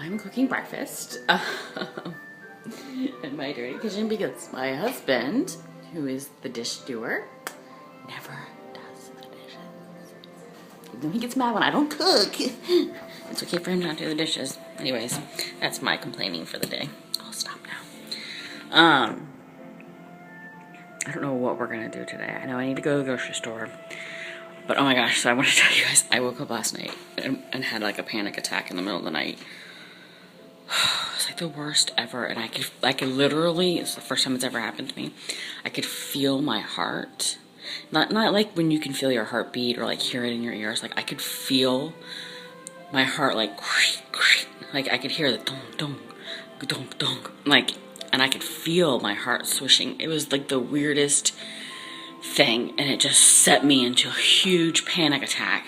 I'm cooking breakfast in my dirty kitchen because my husband, who is the dish doer, never does the dishes. Even though he gets mad when I don't cook. It's okay for him not to do the dishes. Anyways, that's my complaining for the day. I'll stop now. I don't know what we're gonna do today. I know I need to go to the grocery store. But oh my gosh, so I want to tell you guys, I woke up last night and had like a panic attack in the middle of the night. It's like the worst ever, and I could literally, it's the first time it's ever happened to me, I could feel my heart. Not like when you can feel your heartbeat or like hear it in your ears, like I could feel my heart like I could hear the dong dong dong dong, like, and I could feel my heart swishing. It was like the weirdest thing, and it just set me into a huge panic attack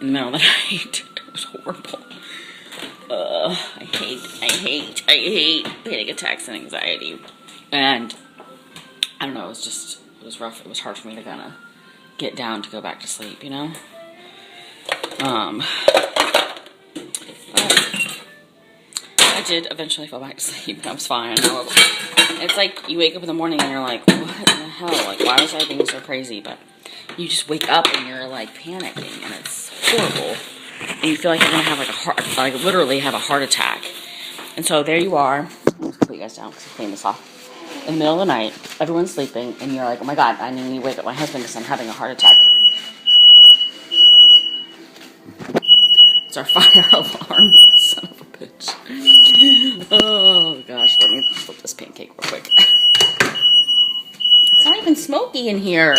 in the middle of the night. It was horrible. I hate panic attacks and anxiety. And I don't know, it was rough. It was hard for me to kind of get down to go back to sleep, you know? But I did eventually fall back to sleep, and I was fine. It's like you wake up in the morning and you're like, what the hell? Like, why was I being so crazy? But you just wake up and you're like panicking, and it's horrible. And you feel like you're gonna have like literally have a heart attack. And so there you are. Let's put you guys down because I clean this off. In the middle of the night, everyone's sleeping, and you're like, oh my god, I need to wake up my husband because I'm having a heart attack. It's our fire alarm. Son of a bitch. Oh gosh, let me flip this pancake real quick. It's not even smoky in here.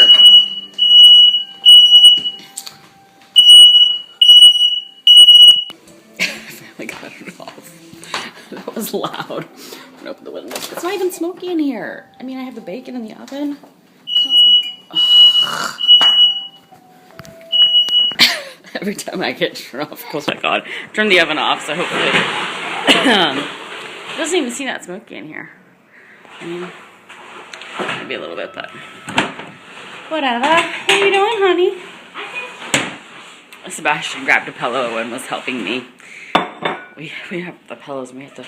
I finally got it off. That was loud. I'm gonna open the window. It's not even smoky in here. I mean, I have the bacon in the oven. Every time I get turned off, oh my god, turn the oven off, so hopefully it doesn't even seem that smoky in here. I mean, maybe a little bit, but whatever. What are you doing, honey? Sebastian grabbed a pillow and was helping me. We have the pillows, and we have to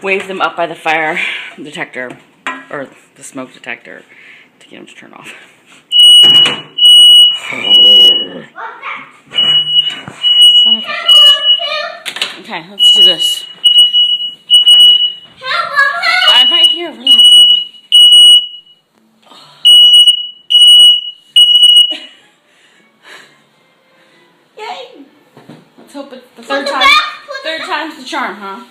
wave them up by the fire detector, or the smoke detector, to get them to turn off. Okay, let's do this. I'm right here, relax on me. Yay! Let's hope it's the third time's the charm, huh?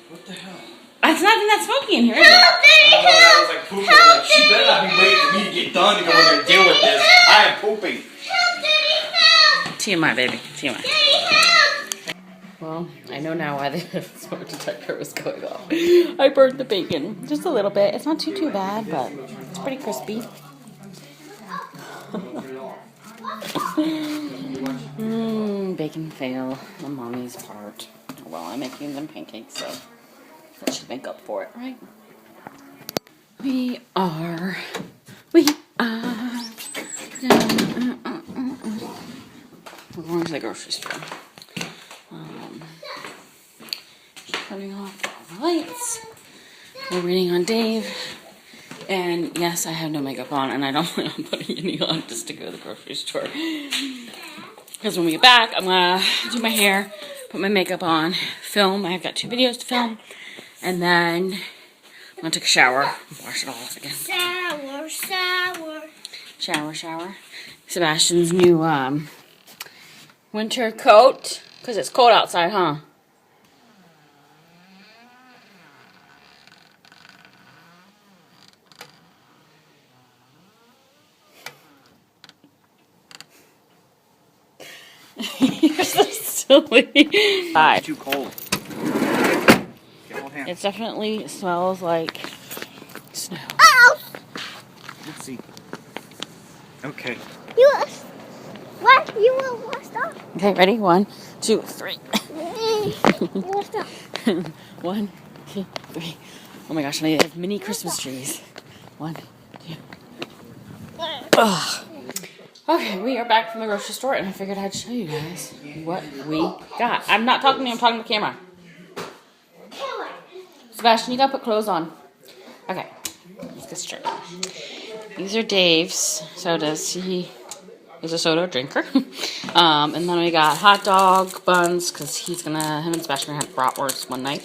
What the hell? It's nothing that smoky in here, is it? That was like pooping. Like, she better not be waiting for me to get done to go in there and deal with this. I am pooping. TMI, baby. TMI. Well, I know now why the smoke detector was going off. I burned the bacon just a little bit. It's not too bad, but it's pretty crispy. Bacon fail on mommy's part. Well, I'm making them pancakes, so that should make up for it, right? We are. We're going to the grocery store. Turning off all the lights. We're waiting on Dave. And yes, I have no makeup on, and I don't plan on putting any on just to go to the grocery store. Because when we get back, I'm gonna do my hair, put my makeup on, film. I've got 2 videos to film. And then I'm gonna take a shower, wash it all off again. Shower. Sebastian's new winter coat, because it's cold outside, huh? You're so silly. Hi. Too cold. It definitely smells like snow. Oh! Let's see. Okay. What? You will stop. Okay, ready? 1, 2, 3. You will stop. 1, 2, 3. Oh my gosh, and I have mini Christmas trees. 1, 2. Ugh. Okay, we are back from the grocery store, and I figured I'd show you guys what we got. I'm not talking to you, I'm talking to the camera. Sebastian, you gotta put clothes on. Okay, let's get started. These are Dave's sodas. He is a soda drinker. And then we got hot dog buns because him and Sebastian had bratwurst one night.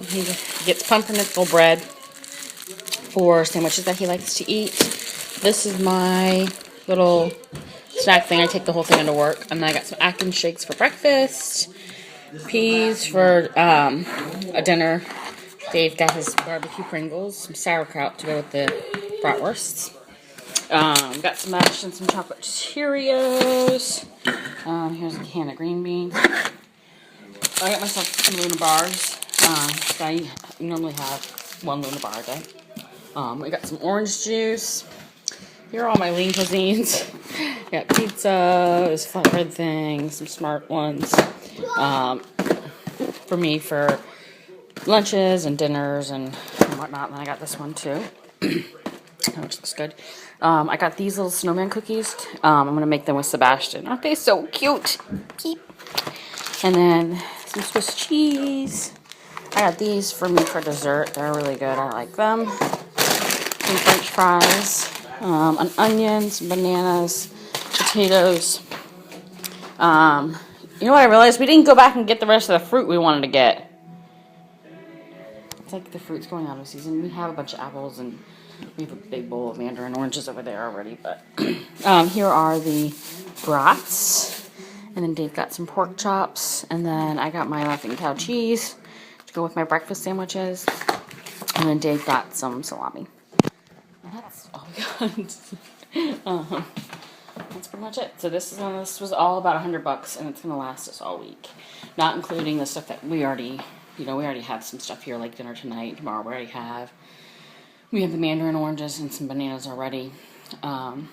He gets pumpernickel bread for sandwiches that he likes to eat. This is my little snack thing. I take the whole thing into work. And then I got some Atkins shakes for breakfast. Peas for a dinner. Dave got his barbecue Pringles, some sauerkraut to go with the bratwursts. Got some mashed and some chocolate Cheerios. Here's a can of green beans. I got myself some Luna bars. I normally have one Luna bar a day. We got some orange juice. Here are all my lean cuisines. Got pizza, this flatbread thing, some smart ones. For me for lunches and dinners and whatnot. And then I got this one too, which looks good. I got these little snowman cookies. I'm gonna make them with Sebastian. Aren't they so cute? Keep. And then some Swiss cheese. I got these for me for dessert. They're really good. I like them. Some French fries. An onion, some bananas, potatoes. You know what I realized? We didn't go back and get the rest of the fruit we wanted to get. It's like the fruit's going out of season. We have a bunch of apples and we have a big bowl of mandarin oranges over there already. But here are the brats. And then Dave got some pork chops. And then I got my Laughing Cow cheese to go with my breakfast sandwiches. And then Dave got some salami. And that's all we got. That's pretty much it. So this was all about $100, and it's gonna last us all week, not including the stuff that we already have some stuff here like dinner tonight, tomorrow. We have the mandarin oranges and some bananas already, and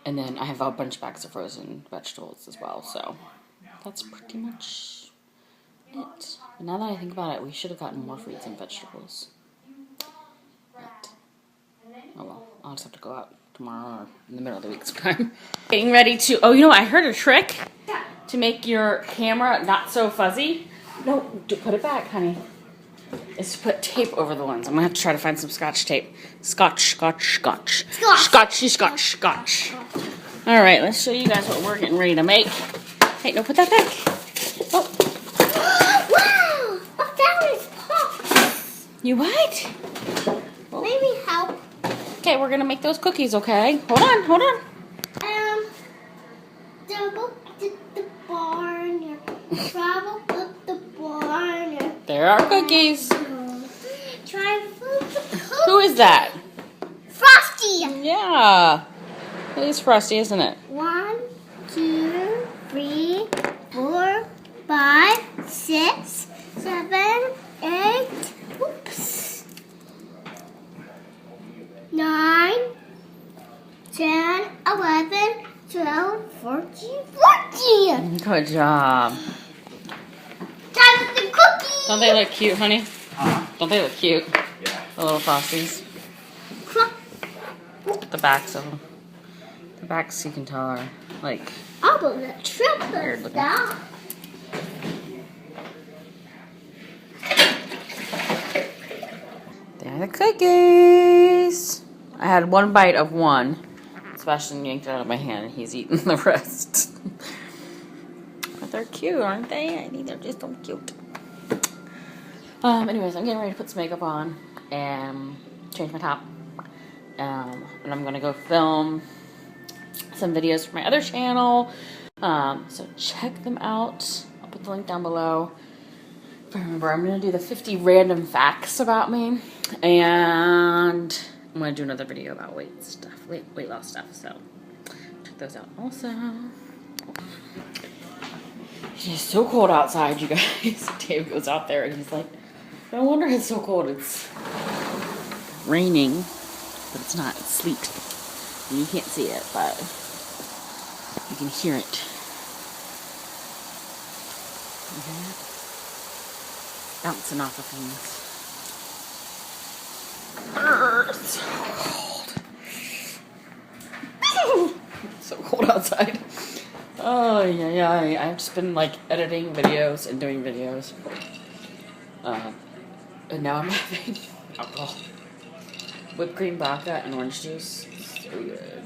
then I have a bunch of bags of frozen vegetables as well. So that's pretty much it. But now that I think about it, we should have gotten more fruits and vegetables. But, oh well, I'll just have to go out tomorrow or in the middle of the week sometime. Getting ready to, oh, you know, I heard a trick to make your camera not so fuzzy. No, put it back, honey. Is to put tape over the lens. I'm gonna have to try to find some Scotch tape. Scotch. All right, let's show you guys what we're getting ready to make. Hey, no, put that back. Oh. Wow! Oh, that was pops. You what? Oh. Maybe help. Okay, we're gonna make those cookies, okay? Hold on. Double the barn. Travel up the barn. There are cookies. Try the Who is that? Frosty. Yeah. It is Frosty, isn't it? 1, 2, 3, 4, 5, 6, 7, 8. Oops. 9, 10, 11, 12, 14. Good job. Time with the cookies. Don't they look cute, honey? Don't they look cute? Yeah. The little Frosties. The backs of them. The backs, you can tell, are like I'll go to the weird triple looking. stuff. There are the cookies. I had one bite of one. Sebastian yanked it out of my hand and he's eaten the rest. But they're cute, aren't they? I think they're just so cute. Anyways, I'm getting ready to put some makeup on and change my top. And I'm gonna go film some videos for my other channel. So check them out. I'll put the link down below. If I remember, I'm gonna do the 50 random facts about me. And I'm gonna do another video about weight loss stuff. So check those out also. It's so cold outside, you guys. Dave goes out there and he's like, no wonder it's so cold. It's raining, but it's not. It's sleet. And you can't see it, but you can hear it. You hear that? Bouncing off of things. It's so cold. It's so cold outside. Oh yeah. I've just been like editing videos and doing videos. And now I'm having alcohol. Whipped cream, vodka, and orange juice. So good.